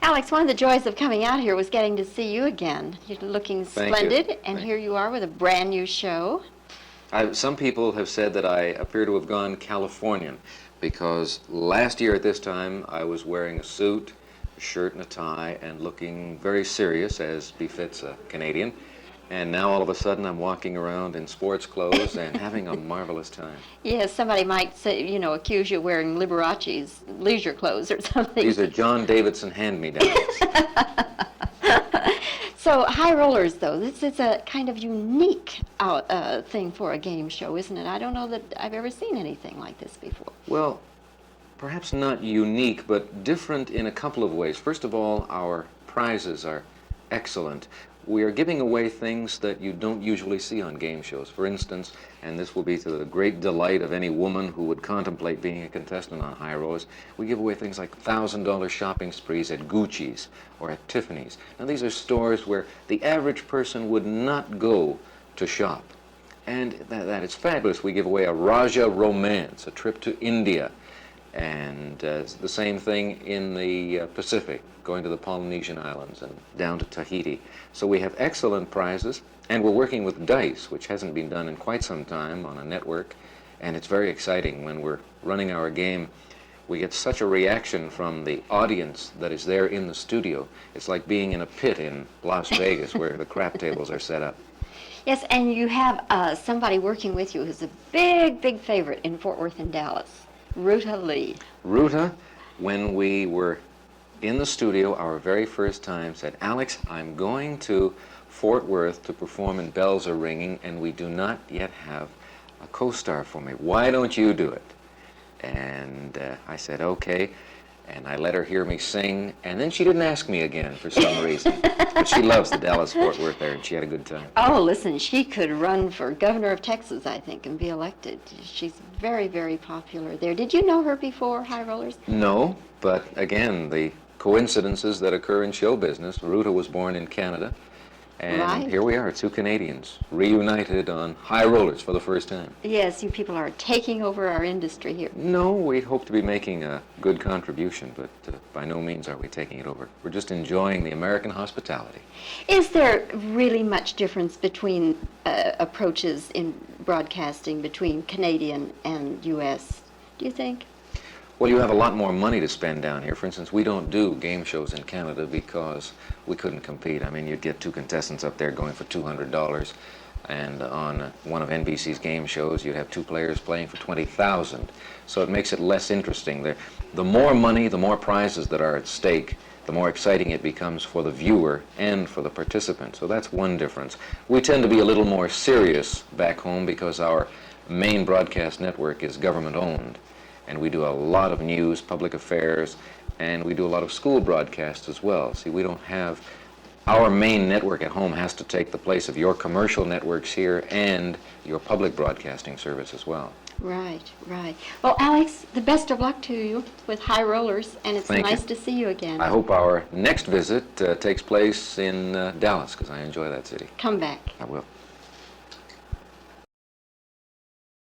Alex, one of the joys of coming out here was getting to see you again. You're looking Thank splendid, you. and here you are with a brand new show. Some people have said that I appear to have gone Californian because last year at this time I was wearing a suit, a shirt and a tie, and looking very serious as befits a Canadian. And now all of a sudden I'm walking around in sports clothes and having a marvelous time. Yes, somebody might say, accuse you of wearing Liberace's leisure clothes or something. These are John Davidson hand-me-downs. So, High Rollers, though, this is a kind of unique thing for a game show, isn't it? I don't know that I've ever seen anything like this before. Well, perhaps not unique, but different in a couple of ways. First of all, our prizes are excellent. We are giving away things that you don't usually see on game shows. For instance, and this will be to the great delight of any woman who would contemplate being a contestant on High Rollers, we give away things like $1,000 shopping sprees at Gucci's or at Tiffany's. Now, these are stores where the average person would not go to shop. And that is fabulous. We give away a Raja Romance, a trip to India, and it's the same thing in the Pacific, going to the Polynesian Islands and down to Tahiti. So we have excellent prizes, and we're working with dice, which hasn't been done in quite some time on a network, and it's very exciting. When we're running our game, we get such a reaction from the audience that is there in the studio. It's like being in a pit in Las Vegas where the crap tables are set up. Yes, and you have somebody working with you who's a big, big favorite in Fort Worth and Dallas, Ruta Lee. Ruta, when we were in the studio our very first time, said, "Alex, I'm going to Fort Worth to perform in Bells Are Ringing, and we do not yet have a co-star for me. Why don't you do it?" And I said, okay, and I let her hear me sing, and then she didn't ask me again for some reason. But she loves the Dallas-Fort Worth area, and she had a good time. Oh, listen, she could run for governor of Texas, I think, and be elected. She's very, very popular there. Did you know her before, High Rollers? No, but again, the coincidences that occur in show business. Ruta was born in Canada, and Right. here we are, two Canadians, reunited on High Rollers for the first time. Yes, you people are taking over our industry here. No, we hope to be making a good contribution, but by no means are we taking it over. We're just enjoying the American hospitality. Is there really much difference between approaches in broadcasting between Canadian and U.S., do you think? Well, you have a lot more money to spend down here. For instance, we don't do game shows in Canada because we couldn't compete. I mean, you'd get two contestants up there going for $200, and on one of NBC's game shows, you'd have two players playing for $20,000. So it makes it less interesting. The more money, the more prizes that are at stake, the more exciting it becomes for the viewer and for the participant. So that's one difference. We tend to be a little more serious back home because our main broadcast network is government-owned. And we do a lot of news, public affairs, and we do a lot of school broadcasts as well. See, we don't have, our main network at home has to take the place of your commercial networks here and your public broadcasting service as well. Right, right. Well, Alex, the best of luck to you with High Rollers, and it's Thank nice you. to see you again. I hope our next visit takes place in Dallas, because I enjoy that city. Come back. I will.